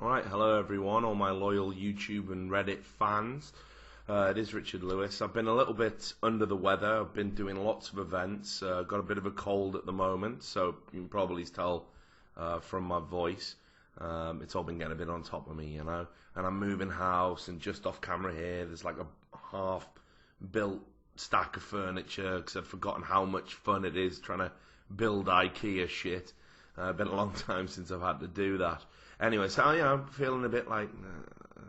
Alright, hello everyone, all my loyal YouTube and Reddit fans. It is Richard Lewis. I've been a little bit under the weather. I've been doing lots of events. Got a bit of a cold at the moment, so you can probably tell from my voice. It's all been getting a bit on top of me, you know. And I'm moving house, and just off camera here, there's like a half-built stack of furniture, because I'd forgotten how much fun it is trying to build IKEA shit. Been a long time since I've had to do that. Anyway, so yeah, I'm feeling a bit like,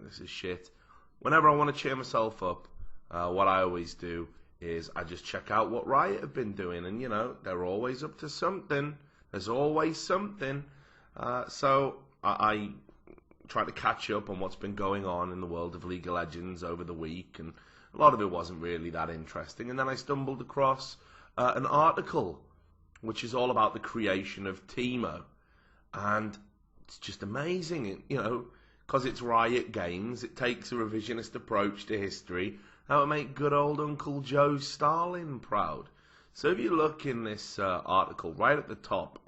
this is shit. Whenever I want to cheer myself up, what I always do is I just check out what Riot have been doing. And, you know, they're always up to something. There's always something. So I try to catch up on what's been going on in the world of League of Legends over the week. And a lot of it wasn't really that interesting. And then I stumbled across an article which is all about the creation of Teemo. And it's just amazing, you know, because it's Riot Games, it takes a revisionist approach to history, how it make good old Uncle Joe Stalin proud. So if you look in this article, right at the top,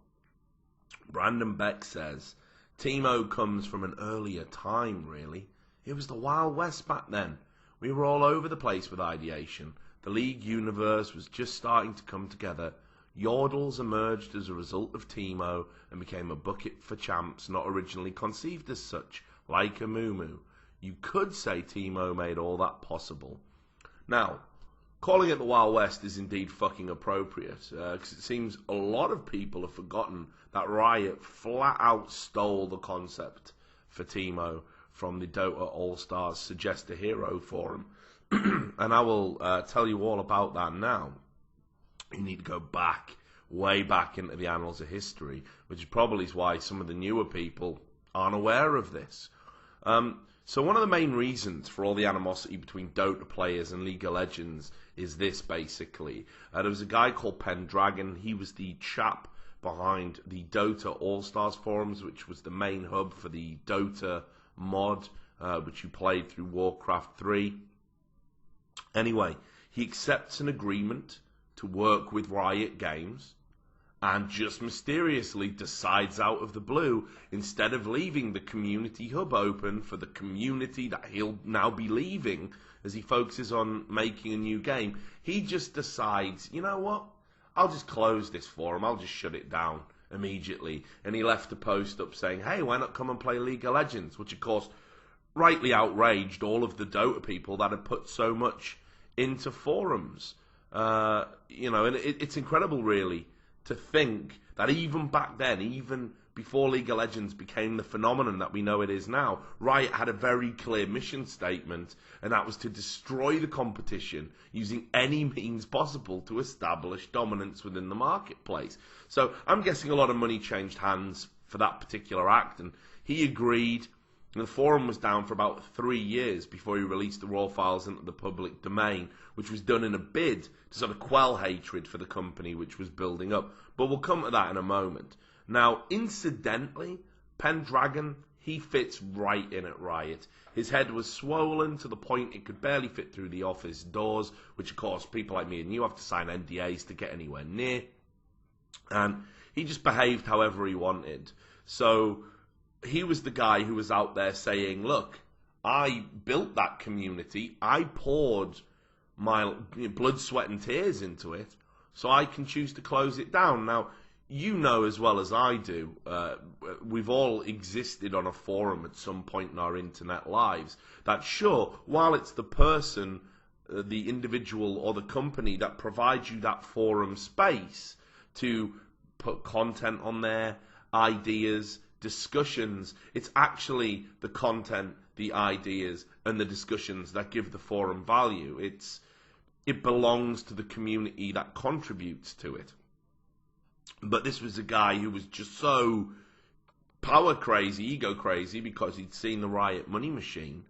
Brandon Beck says, Teemo comes from an earlier time, really. It was the Wild West back then. We were all over the place with ideation. The League universe was just starting to come together. Yordles emerged as a result of Teemo and became a bucket for champs not originally conceived as such, like a Moo. You could say Teemo made all that possible. Now, calling it the Wild West is indeed fucking appropriate, because it seems a lot of people have forgotten that Riot flat out stole the concept for Teemo from the Dota All-Stars Suggest a Hero forum. And I will tell you all about that now. You need to go back, way back into the annals of history, which is probably why some of the newer people aren't aware of this. So one of the main reasons for all the animosity between Dota players and League of Legends is this, basically. There was a guy called Pendragon. He was the chap behind the Dota All-Stars forums, which was the main hub for the Dota mod, which you played through Warcraft 3. Anyway, he accepts an agreement to work with Riot Games, and just mysteriously decides out of the blue, instead of leaving the community hub open for the community that he'll now be leaving as he focuses on making a new game, he just decides, you know what, I'll just close this forum, I'll just shut it down immediately. And he left a post up saying, hey, why not come and play League of Legends? Which, of course, rightly outraged all of the Dota people that had put so much into forums. You know, and it's incredible, really, to think that even back then, even before League of Legends became the phenomenon that we know it is now, Riot had a very clear mission statement, and that was to destroy the competition using any means possible to establish dominance within the marketplace. So I'm guessing a lot of money changed hands for that particular act, and he agreed. And the forum was down for about 3 years before he released the raw files into the public domain, which was done in a bid to sort of quell hatred for the company which was building up. But we'll come to that in a moment. Now, incidentally, Pendragon, he fits right in at Riot. His head was swollen to the point it could barely fit through the office doors, which, of course, people like me and you have to sign NDAs to get anywhere near. And he just behaved however he wanted. So he was the guy who was out there saying, look, I built that community, I poured my blood, sweat and tears into it, so I can choose to close it down. Now, you know as well as I do, we've all existed on a forum at some point in our internet lives, that sure, while it's the person, the individual or the company that provides you that forum space to put content on there, ideas, discussions, it's actually the content, the ideas, and the discussions that give the forum value. It belongs to the community that contributes to it. But this was a guy who was just so power crazy, ego crazy, because he'd seen the Riot money machine,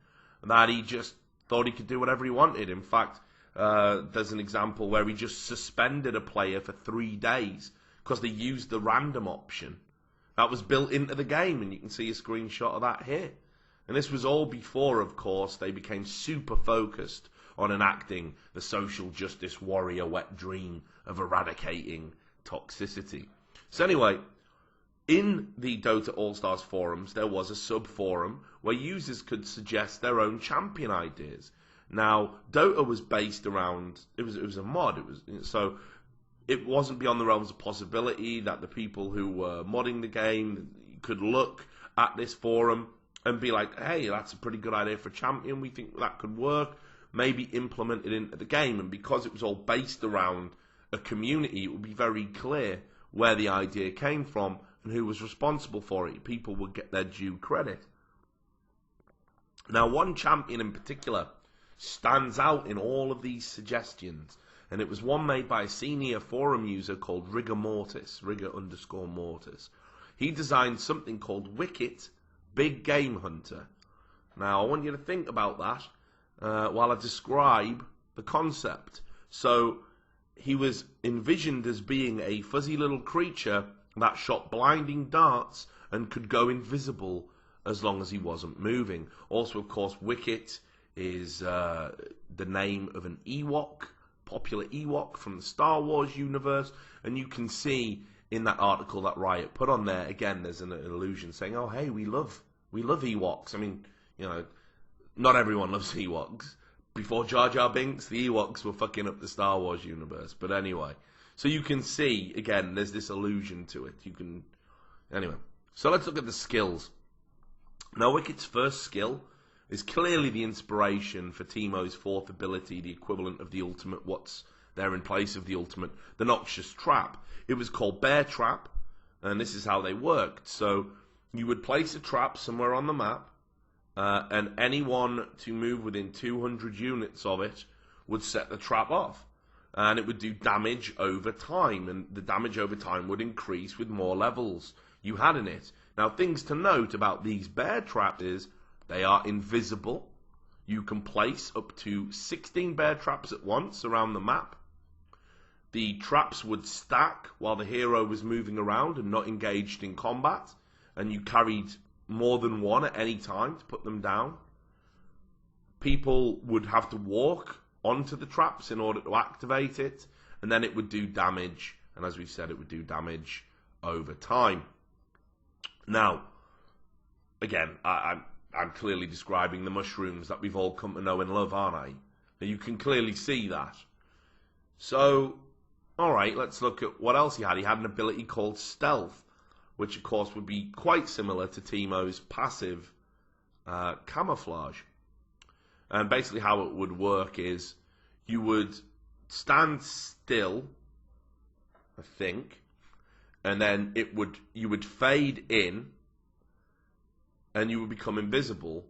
that he just thought he could do whatever he wanted. In fact, there's an example where he just suspended a player for 3 days because they used the random option that was built into the game, and you can see a screenshot of that here. And this was all before, of course, they became super focused on enacting the social justice warrior wet dream of eradicating toxicity. So anyway, In the Dota All-Stars forums, there was a sub-forum where users could suggest their own champion ideas. Now, Dota was based around, it was a mod, so it wasn't beyond the realms of possibility that the people who were modding the game could look at this forum and be like, hey, that's a pretty good idea for a champion, we think that could work, maybe implement it into the game. And because it was all based around a community, it would be very clear where the idea came from and who was responsible for it. People would get their due credit. Now, one champion in particular stands out in all of these suggestions, and it was one made by a senior forum user called Rigger_Mortis. He designed something called Wicket Big Game Hunter. Now, I want you to think about that while I describe the concept. So, he was envisioned as being a fuzzy little creature that shot blinding darts and could go invisible as long as he wasn't moving. Also, of course, Wicket is the name of an Ewok, popular Ewok from the Star Wars universe, and you can see in that article that Riot put on there, again, there's an allusion saying, oh, hey, we love Ewoks. I mean, you know, not everyone loves Ewoks. Before Jar Jar Binks, the Ewoks were fucking up the Star Wars universe. But anyway, so you can see, again, there's this allusion to it. Anyway, so let's look at the skills. Now, Wicket's first skill is clearly the inspiration for Teemo's fourth ability, the equivalent of the ultimate, what's there in place of the ultimate, the Noxious Trap. It was called Bear Trap, and this is how they worked. So you would place a trap somewhere on the map, and anyone to move within 200 units of it would set the trap off. And it would do damage over time, and the damage over time would increase with more levels you had in it. Now, things to note about these bear traps is they are invisible. You can place up to 16 bear traps at once around the map. The traps would stack while the hero was moving around and not engaged in combat, and you carried more than one at any time to put them down. People would have to walk onto the traps in order to activate it, and then it would do damage, and as we've said, it would do damage over time. Now, again, I'm clearly describing the mushrooms that we've all come to know and love, aren't I? Now, you can clearly see that. So, alright, let's look at what else he had. He had an ability called Stealth, which of course would be quite similar to Teemo's passive Camouflage. And basically how it would work is you would stand still, I think, and then you would fade in, and you would become invisible,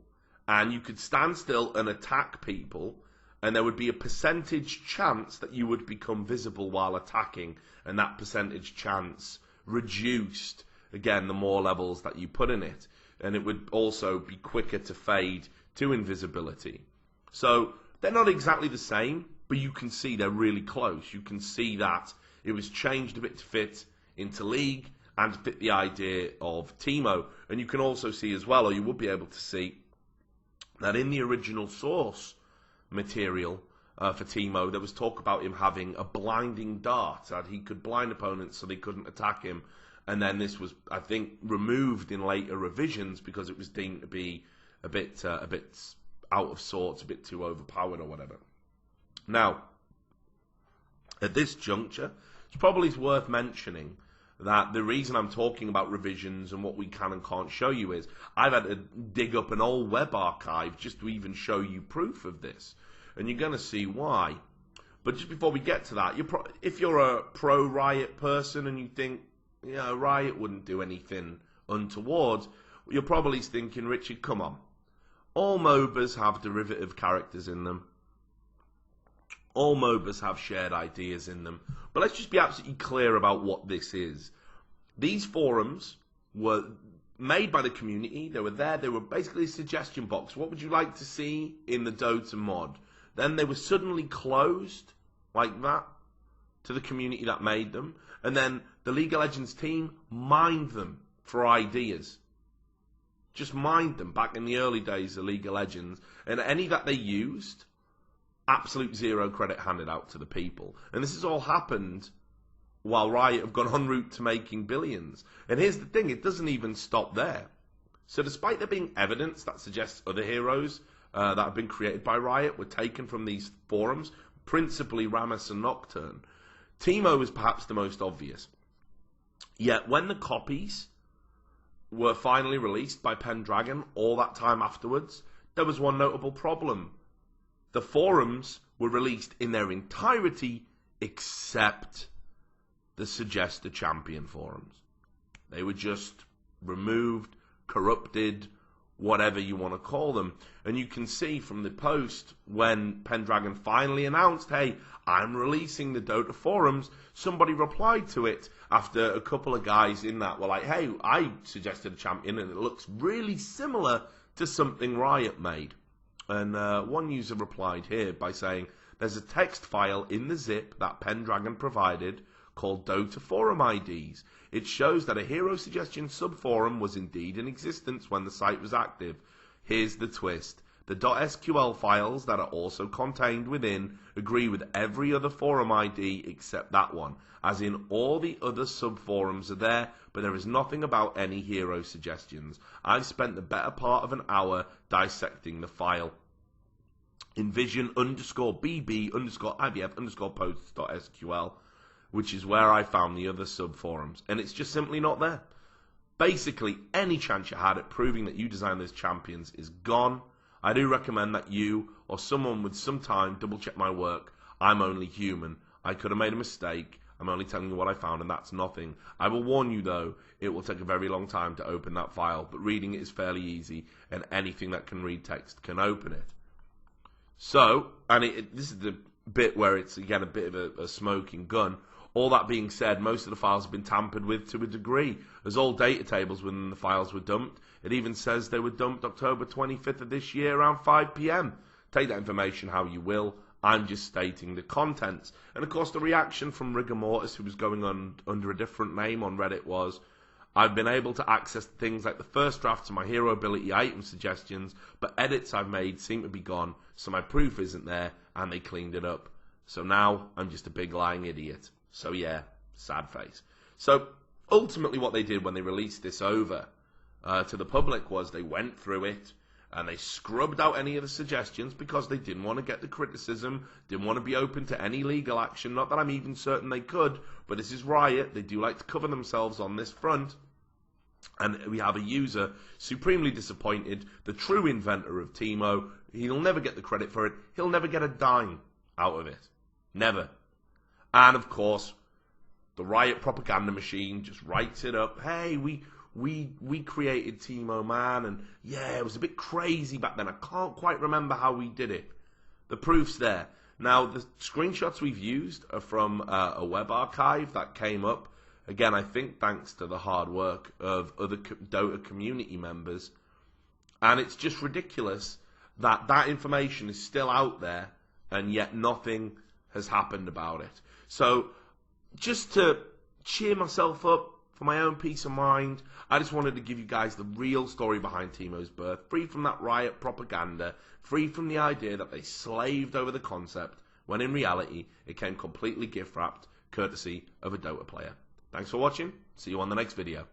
and you could stand still and attack people, and there would be a percentage chance that you would become visible while attacking, and that percentage chance reduced, again, the more levels that you put in it, and it would also be quicker to fade to invisibility. So they're not exactly the same, but you can see they're really close. You can see that it was changed a bit to fit into League and to fit the idea of Teemo. And you can also see as well, or you would be able to see, that in the original source material for Teemo, there was talk about him having a blinding dart, that he could blind opponents so they couldn't attack him. And then this was, I think, removed in later revisions because it was deemed to be a bit out of sorts, a bit too overpowered or whatever. Now, at this juncture, it's probably worth mentioning that the reason I'm talking about revisions and what we can and can't show you is I've had to dig up an old web archive just to even show you proof of this. And you're going to see why. But just before we get to that, if you're a pro-Riot person and you think, you know, Riot wouldn't do anything untoward, you're probably thinking, Richard, come on. All MOBAs have derivative characters in them. All MOBAs have shared ideas in them. But let's just be absolutely clear about what this is. These forums were made by the community. They were there. They were basically a suggestion box. What would you like to see in the Dota mod? Then they were suddenly closed like that to the community that made them. And then the League of Legends team mined them for ideas. Just mined them back in the early days of League of Legends. And any that they used, absolute zero credit handed out to the people. And this has all happened while Riot have gone en route to making billions. And here's the thing, it doesn't even stop there. So despite there being evidence that suggests other heroes that have been created by Riot were taken from these forums, principally Rammus and Nocturne, Teemo is perhaps the most obvious. Yet when the copies were finally released by Pendragon all that time afterwards, there was one notable problem. The forums were released in their entirety except the Suggest a Champion forums. They were just removed, corrupted, whatever you want to call them. And you can see from the post when Pendragon finally announced, hey, I'm releasing the Dota forums, somebody replied to it after a couple of guys in that were like, hey, I suggested a champion and it looks really similar to something Riot made. And one user replied here by saying, there's a text file in the zip that Pendragon provided called Dota Forum IDs. It shows that a hero suggestion subforum was indeed in existence when the site was active. Here's the twist. The .sql files that are also contained within agree with every other forum ID except that one, as in all the other subforums are there, but there is nothing about any hero suggestions. I've spent the better part of an hour dissecting the file. Envision_bb_IVF_posts.sql, which is where I found the other subforums, and it's just simply not there. Basically, any chance you had at proving that you designed those champions is gone. I do recommend that you, or someone with some time, double check my work. I'm only human. I could have made a mistake. I'm only telling you what I found, and that's nothing. I will warn you, though, it will take a very long time to open that file, but reading it is fairly easy, and anything that can read text can open it. So, and this is the bit where it's, again, a bit of a smoking gun. All that being said, most of the files have been tampered with to a degree, as all data tables within the files were dumped. It even says they were dumped October 25th of this year around 5 PM. Take that information how you will. I'm just stating the contents. And of course, the reaction from Rigor Mortis, who was going on under a different name on Reddit, was, I've been able to access things like the first drafts of my hero ability item suggestions, but edits I've made seem to be gone, so my proof isn't there, and they cleaned it up. So now I'm just a big lying idiot. So yeah, sad face. So ultimately what they did when they released this over to the public was they went through it and they scrubbed out any of the suggestions because they didn't want to get the criticism, didn't want to be open to any legal action. Not that I'm even certain they could, but this is Riot. They do like to cover themselves on this front. And we have a user supremely disappointed, the true inventor of Teemo. He'll never get the credit for it. He'll never get a dime out of it. Never. And of course, the Riot propaganda machine just writes it up. Hey, we created Teemo, man, and yeah, it was a bit crazy back then. I can't quite remember how we did it. The proof's there. Now, the screenshots we've used are from a web archive that came up. Again, I think thanks to the hard work of other Dota community members. And it's just ridiculous that that information is still out there and yet nothing has happened about it. So, just to cheer myself up for my own peace of mind, I just wanted to give you guys the real story behind Teemo's birth, free from that Riot propaganda, free from the idea that they slaved over the concept, when in reality, it came completely gift-wrapped, courtesy of a Dota player. Thanks for watching. See you on the next video.